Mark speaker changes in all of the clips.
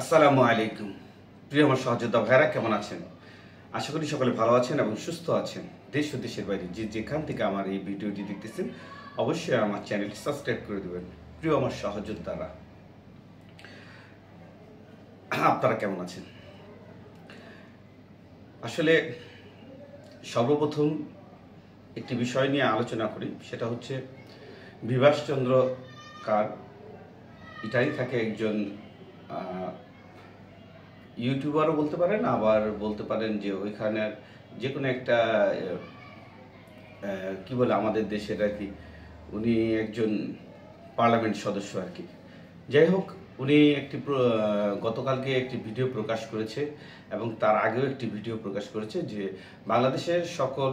Speaker 1: আসসালামু আলাইকুম। প্রিয় আমার সহযোদ্ধা ভাইরা কেমন আছেন? আশা করি সকলে ভালো আছেন এবং সুস্থ আছেন। দেশ ও দেশের বাইরে যেখান থেকে আমার এই ভিডিওটি দেখতেছেন অবশ্যই আমার চ্যানেলটি সাবস্ক্রাইব করে দেবেন। প্রিয় আমার সহযোদ্ধারা, আপনারা কেমন আছেন? আসলে সর্বপ্রথম একটি বিষয় নিয়ে আলোচনা করি, সেটা হচ্ছে বিভাসচন্দ্র কার। ইটালি থাকে একজন ইউটিউবারও বলতে পারেন, আবার বলতে পারেন যে ওইখানের যে কোনো একটা কি বলে আমাদের দেশের আর কি, উনি একজন পার্লামেন্ট সদস্য আর কি। যাই হোক, উনি গতকালকে একটি ভিডিও প্রকাশ করেছে এবং তার আগেও একটি ভিডিও প্রকাশ করেছে যে বাংলাদেশের সকল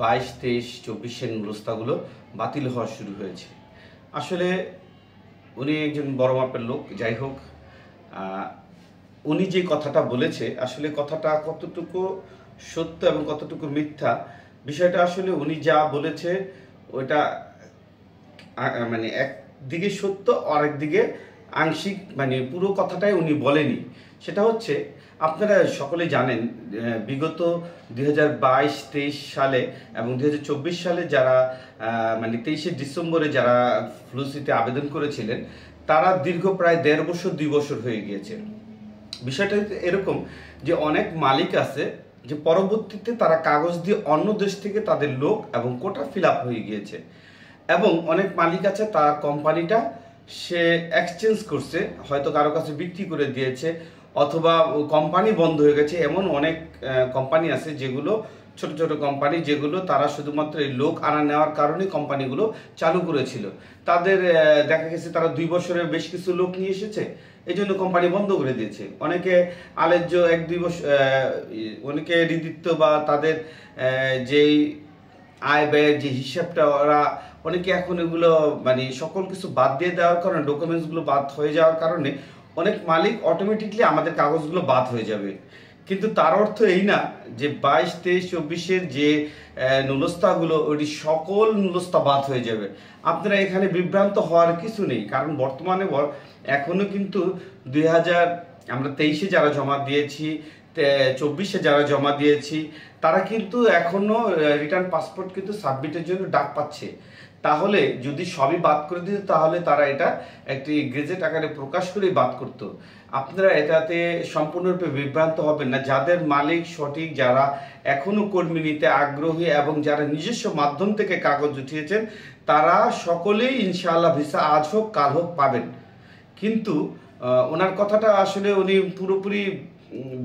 Speaker 1: 22, 23, 24-এর নুরস্তাগুলো বাতিল হওয়া শুরু হয়েছে। আসলে উনি একজন বড় মাপের লোক। যাই হোক, উনি যে কথাটা বলেছে, আসলে কথাটা কতটুকু সত্য এবং কতটুকু মিথ্যা, বিষয়টা আসলে উনি যা বলেছে ওটা মানে একদিকে সত্য, আর একদিকে আংশিক, মানে পুরো কথাটাই উনি বলেনি। সেটা হচ্ছে, আপনারা সকলে জানেন বিগত 2022, 23 সালে এবং 2024 সালে যারা মানে 23শে ডিসেম্বরে যারা ফ্লুসিতে আবেদন করেছিলেন, তারা দীর্ঘ প্রায় 1.5 বছর 2 বছর হয়ে গিয়েছে। বিষয়টা এরকম যে অনেক মালিক আছে যে পরবর্তীতে তারা কাগজ দিয়ে অন্য দেশ থেকে তাদের লোক এবং কোটা ফিল আপ হয়ে গিয়েছে, এবং অনেক মালিক আছে তার কোম্পানিটা সে এক্সচেঞ্জ করছে, হয়তো কারো কাছে বিক্রি করে দিয়েছে, অথবা কোম্পানি বন্ধ হয়ে গেছে। এমন অনেক কোম্পানি আছে যেগুলো ছোট ছোট কোম্পানি, যেগুলো তারা শুধুমাত্র এই লোক আনা নেওয়ার কারণে কোম্পানিগুলো চালু করেছিল। তাদের দেখা গেছে তারা 2 বছরের বেশ কিছু লোক নিয়ে এসেছে, এই জন্য কোম্পানি বন্ধ করে দিয়েছে। অনেকে আলেজ্য 1-2 বছর, অনেকে ঋদিত্ব বা তাদের যেই আয় ব্যয়ের যে হিসাবটা, ওরা অনেকে এখন এগুলো মানে সকল কিছু বাদ দিয়ে দেওয়ার কারণে, ডকুমেন্টসগুলো বাদ হয়ে যাওয়ার কারণে অনেক মালিক অটোমেটিকলি আমাদের কাগজগুলো বাদ হয়ে যাবে। কিন্তু তার অর্থ এই না যে 22, 23, 24-এর যে নুলস্তাগুলো, ওইটি সকল নুলস্তা বাদ হয়ে যাবে। আপনারা এখানে বিভ্রান্ত হওয়ার কিছু নেই, কারণ বর্তমানে এখনো কিন্তু 2000 আমরা 23-এ যারা জমা দিয়েছি, 24-এ যারা জমা দিয়েছি, তারা কিন্তু এখনো রিটার্ন পাসপোর্ট কিন্তু সাবমিটের জন্য ডাক পাচ্ছে। তাহলে যদি সবই বাদ করে দিত, তাহলে তারা এটা একটি গেজেট আকারে প্রকাশ করে বাদ করতো। আপনারা এটাতে সম্পূর্ণরূপে বিভ্রান্ত হবেন না। যাদের মালিক সঠিক, যারা এখনো কর্মী নিতে আগ্রহী এবং যারা নিজস্ব মাধ্যম থেকে কাগজ উঠিয়েছেন, তারা সকলেই ইনশাআল্লাহ ভিসা আজ হোক কাল হোক পাবেন। কিন্তু ওনার কথাটা আসলে উনি পুরোপুরি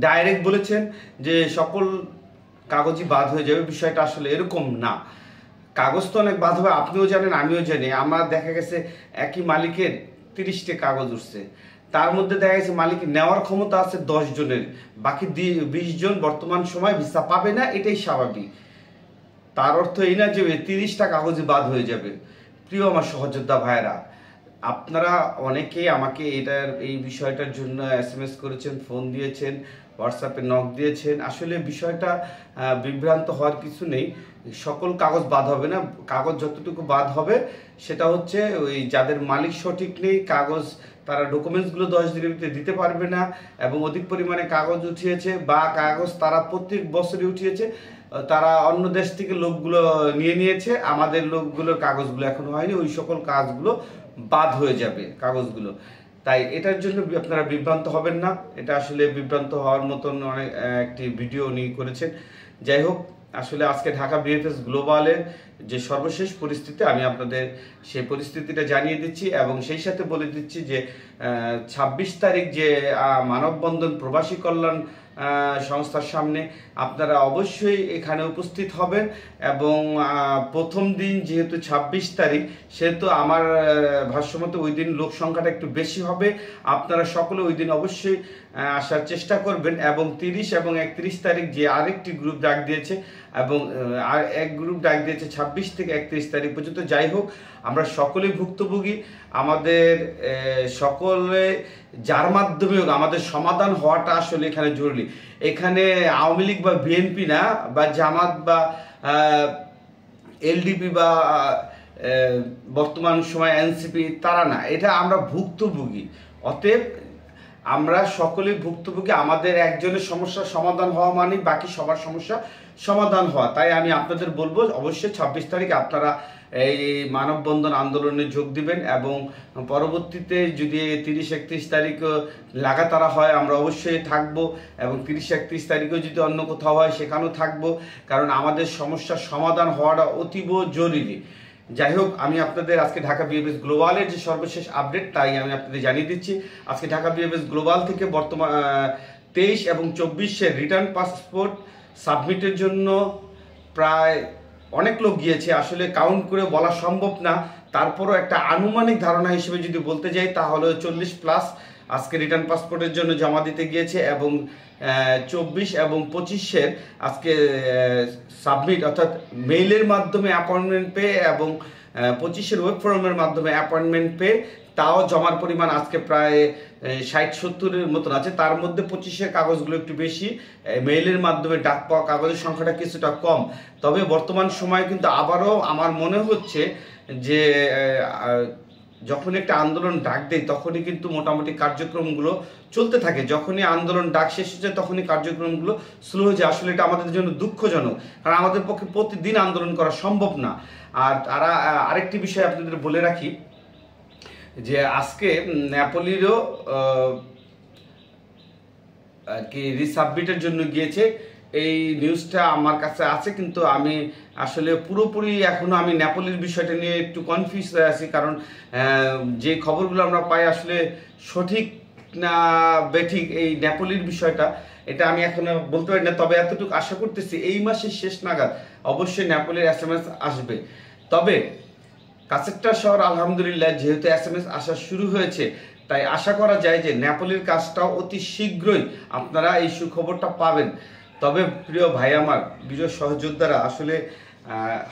Speaker 1: ডাইরেক্ট বলেছেন যে সকল কাগজই বাদ হয়ে যাবে। বিষয়টা আসলে এরকম না। কাগজ তো অনেক বাদ হবে, আপনিও জানেন আমিও জানি। আমার দেখা গেছে একই মালিকের 30টা কাগজ উঠছে, তার মধ্যে দেখা গেছে মালিকের নেওয়ার ক্ষমতা আছে 10 জনের, বাকি 20 জন বর্তমান সময় ভিসা পাবে না, এটাই স্বাভাবিক। তার অর্থ এই না যে 30টা কাগজই বাদ হয়ে যাবে। প্রিয় আমার সহযোদ্ধা ভাইরা, আপনারা অনেকেই আমাকে এই বিষয়টার জন্য SMS করেছেন, ফোন দিয়েছেন, হোয়াটসঅ্যাপে নক দিয়েছেন। আসলে বিষয়টা বিভ্রান্ত হওয়ার কিছু নেই। সকল কাগজ বাদ হবে না। কাগজ যতটুকু বাদ হবে সেটা হচ্ছে ওই যাদের মালিক সঠিক নেই, কাগজ তারা ডকুমেন্টসগুলো 10 দিনের ভিতরে দিতে পারবে না, এবং অধিক পরিমাণে কাগজ উঠিয়েছে বা কাগজ তারা প্রত্যেক বছরই উঠিয়েছে, তারা অন্য দেশ থেকে লোকগুলো নিয়ে নিয়েছে, আমাদের লোকগুলোর কাগজগুলো এখনো হয়নি, ওই সকল কাজগুলো বাদ হয়ে যাবে কাগজগুলো। তাই এটার জন্য আপনারা বিভ্রান্ত হবেন না। এটা আসলে বিভ্রান্ত হওয়ার মতন অনেক একটি ভিডিও উনি করেছেন। যাই হোক, আসলে আজকে ঢাকা বিএফএস গ্লোবালের যে সর্বশেষ পরিস্থিতি, আমি আপনাদের সেই পরিস্থিতিটা জানিয়ে দিচ্ছি এবং সেই সাথে বলে দিচ্ছি যে 26 তারিখ যে মানববন্ধন প্রবাসী কল্যাণ সংস্থার সামনে, আপনারা অবশ্যই এখানে উপস্থিত হবেন। এবং প্রথম দিন যেহেতু 26 তারিখ, সেহেতু আমার ভাষ্যমতে ওই দিন লোক সংখ্যাটা একটু বেশি হবে। আপনারা সকলে ওই দিন অবশ্যই আসার চেষ্টা করবেন। এবং 30 এবং 31 তারিখ যে আরেকটি গ্রুপ ডাক দিয়েছে, এবং আর এক গ্রুপ ডাক দিয়েছে 26 থেকে 31 তারিখ পর্যন্ত। যাই হোক, আমরা সকলেই ভুক্তভোগী। আমাদের সকলে যার মাধ্যমে আমাদের সমাধান হওয়াটা আসলে এখানে জরুরি। এখানে আওয়ামী লীগ বা বিএনপি না, বা জামাত বা এলডিপি বা বর্তমান সময় এনসিপি, তারা না, এটা আমরা ভুক্তভোগী। অতএব আমরা সকলেই ভুক্তভোগী। আমাদের একজনের সমস্যার সমাধান হওয়া মানে বাকি সবার সমস্যা সমাধান হওয়া। তাই আমি আপনাদের বলবো অবশ্যই 26 তারিখে আপনারা এই মানববন্ধন আন্দোলনে যোগ দিবেন, এবং পরবর্তীতে যদি 30-31 তারিখ লাগাতার হয় আমরা অবশ্যই থাকবো, এবং 30-31 তারিখেও যদি অন্য কোথাও হয় সেখানেও থাকবো, কারণ আমাদের সমস্যার সমাধান হওয়াটা অতীব জরুরি। যাই হোক, আমি আপনাদের আজকে ঢাকা বিএফএস গ্লোবালের যে সর্বশেষ আপডেট তাই আমি আপনাদের জানিয়ে দিচ্ছি। আজকে ঢাকা বিএফএস গ্লোবাল থেকে বর্তমান 23 এবং 24-এর রিটার্ন পাসপোর্ট সাবমিটের জন্য প্রায় অনেক লোক গিয়েছে, আসলে কাউন্ট করে বলা সম্ভব না। তারপরও একটা আনুমানিক ধারণা হিসেবে যদি বলতে যাই তাহলে 40+ আজকে রিটার্ন পাসপোর্টের জন্য জমা দিতে গিয়েছে, এবং 24 এবং 25-এর আজকে সাবমিট অর্থাৎ মেইলের মাধ্যমে অ্যাপয়েন্টমেন্ট পেয়ে এবং 25-এর ওয়েব ফর্মের মাধ্যমে অ্যাপয়েন্টমেন্ট পেয়ে তাও জমার পরিমাণ আজকে প্রায় 60-70-এর মতন আছে। তার মধ্যে 25-এর কাগজগুলো একটু বেশি, মেইলের মাধ্যমে ডাক পাওয়া কাগজের সংখ্যাটা কিছুটা কম। তবে বর্তমান সময়ে কিন্তু আবারও আমার মনে হচ্ছে যে যখন একটা আন্দোলন ডাক দেয় তখনই কিন্তু মোটামুটি কার্যক্রমগুলো চলতে থাকে, যখনই আন্দোলন ডাক শেষ হচ্ছে তখনই কার্যক্রমগুলো স্লো হয়ে যায়। আসলে এটা আমাদের জন্য দুঃখজনক, কারণ আমাদের পক্ষে প্রতিদিন আন্দোলন করা সম্ভব না। আর তারা আরেকটি বিষয় আপনাদের বলে রাখি যে আজকে নেপোলিরও আর কি রিসাবমিটের জন্য গিয়েছে। এই নিউজটা আমার কাছে আছে, কিন্তু আমি আসলে পুরোপুরি এখনো আমি নেপোলির বিষয়টা নিয়ে একটু কনফিউজ হয়ে আছি, কারণ যে খবরগুলো আমরা পাই আসলে সঠিক না বেঠিক এই নেপোলির বিষয়টা এটা আমি এখনো বলতে পারি না। তবে এতটুকু আশা করতেছি এই মাসের শেষ নাগাদ অবশ্যই নেপোলির SMS আসবে। তবে কাছেরটা শহর আলহামদুলিল্লাহ যেহেতু SMS আসা শুরু হয়েছে, তাই আশা করা যায় যে নেপোলির কাজটাও অতি শীঘ্রই আপনারা এই সুখবরটা পাবেন। তবে প্রিয় ভাই আমার, বিজয় সহযোদ্ধারা, আসলে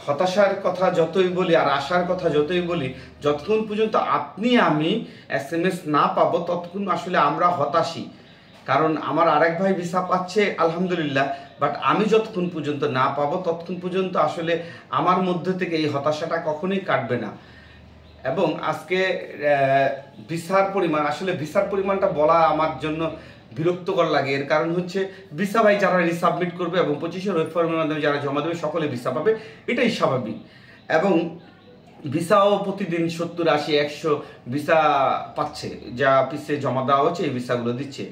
Speaker 1: হতাশার কথা যতই বলি আর আশার কথা যতই বলি, যতক্ষণ পর্যন্ত আপনি আমি SMS না পাবো ততক্ষণ আসলে আমরা হতাশই। কারণ আমার আরেক ভাই ভিসা পাচ্ছে আলহামদুলিল্লাহ, বাট আমি যতক্ষণ পর্যন্ত না পাবো ততক্ষণ পর্যন্ত আসলে আমার মধ্যে থেকে এই হতাশাটা কখনোই কাটবে না। এবং আজকে ভিসার পরিমাণ, আসলে ভিসার পরিমাণটা বলা আমার জন্য বিরক্তকর লাগে। এর কারণ হচ্ছে ভিসা ভাই যারা রিসাবমিট করবে এবং 25-এর ওয়েব ফর্মের মাধ্যমে যারা জমা দেবে সকলে ভিসা পাবে, এটাই স্বাভাবিক। এবং ভিসাও প্রতিদিন 70-80-100 ভিসা পাচ্ছে, যা অফিসে জমা দেওয়া হচ্ছে এই ভিসাগুলো দিচ্ছে।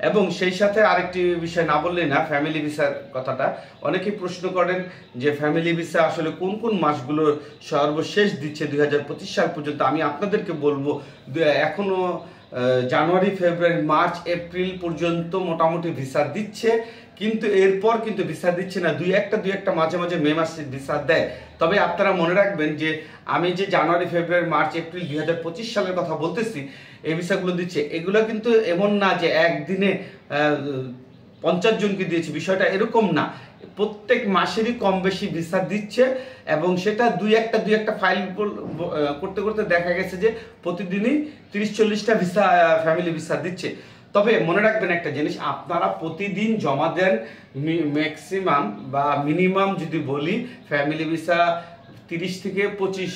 Speaker 1: এবং সেই সাথে আরেকটি বিষয় না বললেই না, ফ্যামিলি ভিসার কথাটা অনেকেই প্রশ্ন করেন যে ফ্যামিলি ভিসা আসলে কোন কোন মাসগুলো সর্বশেষ দিচ্ছে 2025 সাল পর্যন্ত। আমি আপনাদেরকে বলবো এখনো জানুয়ারি, ফেব্রুয়ারি, মার্চ, এপ্রিল পর্যন্ত মোটামুটি ভিসা দিচ্ছে, কিন্তু এরপর কিন্তু ভিসা দিচ্ছে না। দুই একটা মাঝে মাঝে মে মাসে ভিসা দেয়। তবে আপনারা মনে রাখবেন যে আমি যে জানুয়ারি, ফেব্রুয়ারি, মার্চ, এপ্রিল 2025 সালের কথা বলতেছি, এই ভিসাগুলো দিচ্ছে, এগুলো কিন্তু এমন না যে একদিনে 50 জনকে দিয়েছে, বিষয়টা এরকম না। প্রত্যেক মাসেরই কম বেশি ভিসা দিচ্ছে, এবং সেটা দুই একটা ফাইল করতে করতে দেখা গেছে যে প্রতিদিনই 30-40টা ভিসা, ফ্যামিলি ভিসা দিচ্ছে। তবে মনে রাখবেন একটা জিনিস, আপনারা প্রতিদিন জমা দেন ম্যাক্সিমাম বা মিনিমাম যদি বলি ফ্যামিলি ভিসা 30 থেকে 25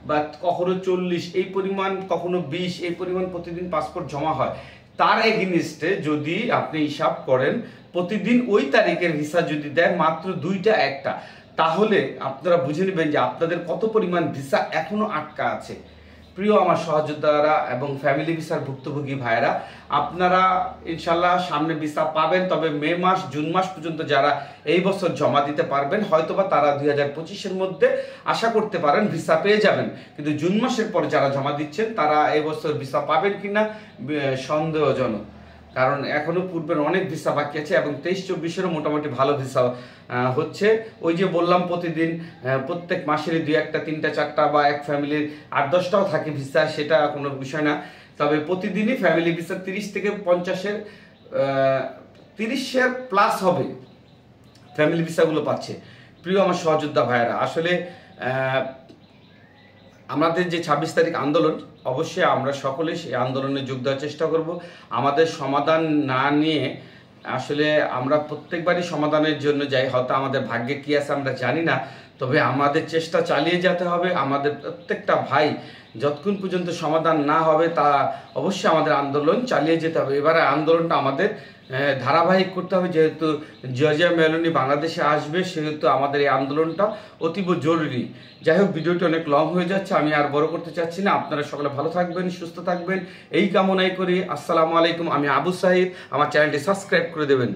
Speaker 1: বা কখনো 40 এই পরিমাণ, কখনো 20 এই পরিমাণ প্রতিদিন পাসপোর্ট জমা হয়। তার এগেইনস্টে যদি আপনি হিসাব করেন প্রতিদিন ওই তারিখের ভিসা যদি দেয় মাত্র 2টা-1টা, তাহলে আপনারা বুঝে নেবেন যে আপনাদের কত পরিমাণ ভিসা এখনো আটকা আছে। প্রিয় আমার সহযোদ্ধারা এবং ফ্যামিলি ভিসার ভুক্তভোগী ভাইরা, আপনারা ইনশাল্লাহ সামনে ভিসা পাবেন। তবে মে মাস, জুন মাস পর্যন্ত যারা এই বছর জমা দিতে পারবেন, হয়তোবা তারা 2025-এর মধ্যে আশা করতে পারেন ভিসা পেয়ে যাবেন। কিন্তু জুন মাসের পর যারা জমা দিচ্ছেন তারা এই বছর ভিসা পাবেন কিনা সন্দেহজনক, কারণ এখনো পূর্বের অনেক ভিসা বাকি আছে, এবং 23-24-এরও মোটামুটি ভালো ভিসা হচ্ছে। ওই যে বললাম প্রতিদিন প্রত্যেক মাসেরই 2-1, 3টা 4টা বা এক ফ্যামিলির 8-10টাও থাকে ভিসা, সেটা কোনো বিষয় না। তবে প্রতিদিনই ফ্যামিলি ভিসা 30 থেকে 50-এর 30-এর প্লাস হবে ফ্যামিলি ভিসাগুলো পাচ্ছে। প্রিয় আমার সহযোদ্ধা ভাইয়েরা, আসলে আমাদের যে 26 তারিখ আন্দোলন, অবশ্যই আমরা সকলে সেই আন্দোলনে যোগ দেওয়ার চেষ্টা করব। আমাদের সমাধান না নিয়ে আসলে আমরা প্রত্যেকবারই সমাধানের জন্য যাই, হয়তো আমাদের ভাগ্যে কি আছে আমরা জানি না, তবে আমাদের চেষ্টা চালিয়ে যেতে হবে। আমাদের প্রত্যেকটা ভাই যতক্ষণ পর্যন্ত সমাধান না হবে তা অবশ্যই আমাদের আন্দোলন চালিয়ে যেতে হবে। এবারে আন্দোলনটা আমাদের ধারাবাহিক করতে হবে, যেহেতু জর্জিয়া মেলোনি বাংলাদেশে আসবে সেহেতু আমাদের এই আন্দোলনটা অতীব জরুরি। যাই হোক, ভিডিওটি অনেক লং হয়ে যাচ্ছে, আমি আর বড় করতে চাচ্ছি না। আপনারা সকলে ভালো থাকবেন, সুস্থ থাকবেন এই কামনাই করি। আসসালামু আলাইকুম। আমি আবু সাহিদ, আমার চ্যানেলটি সাবস্ক্রাইব করে দেবেন।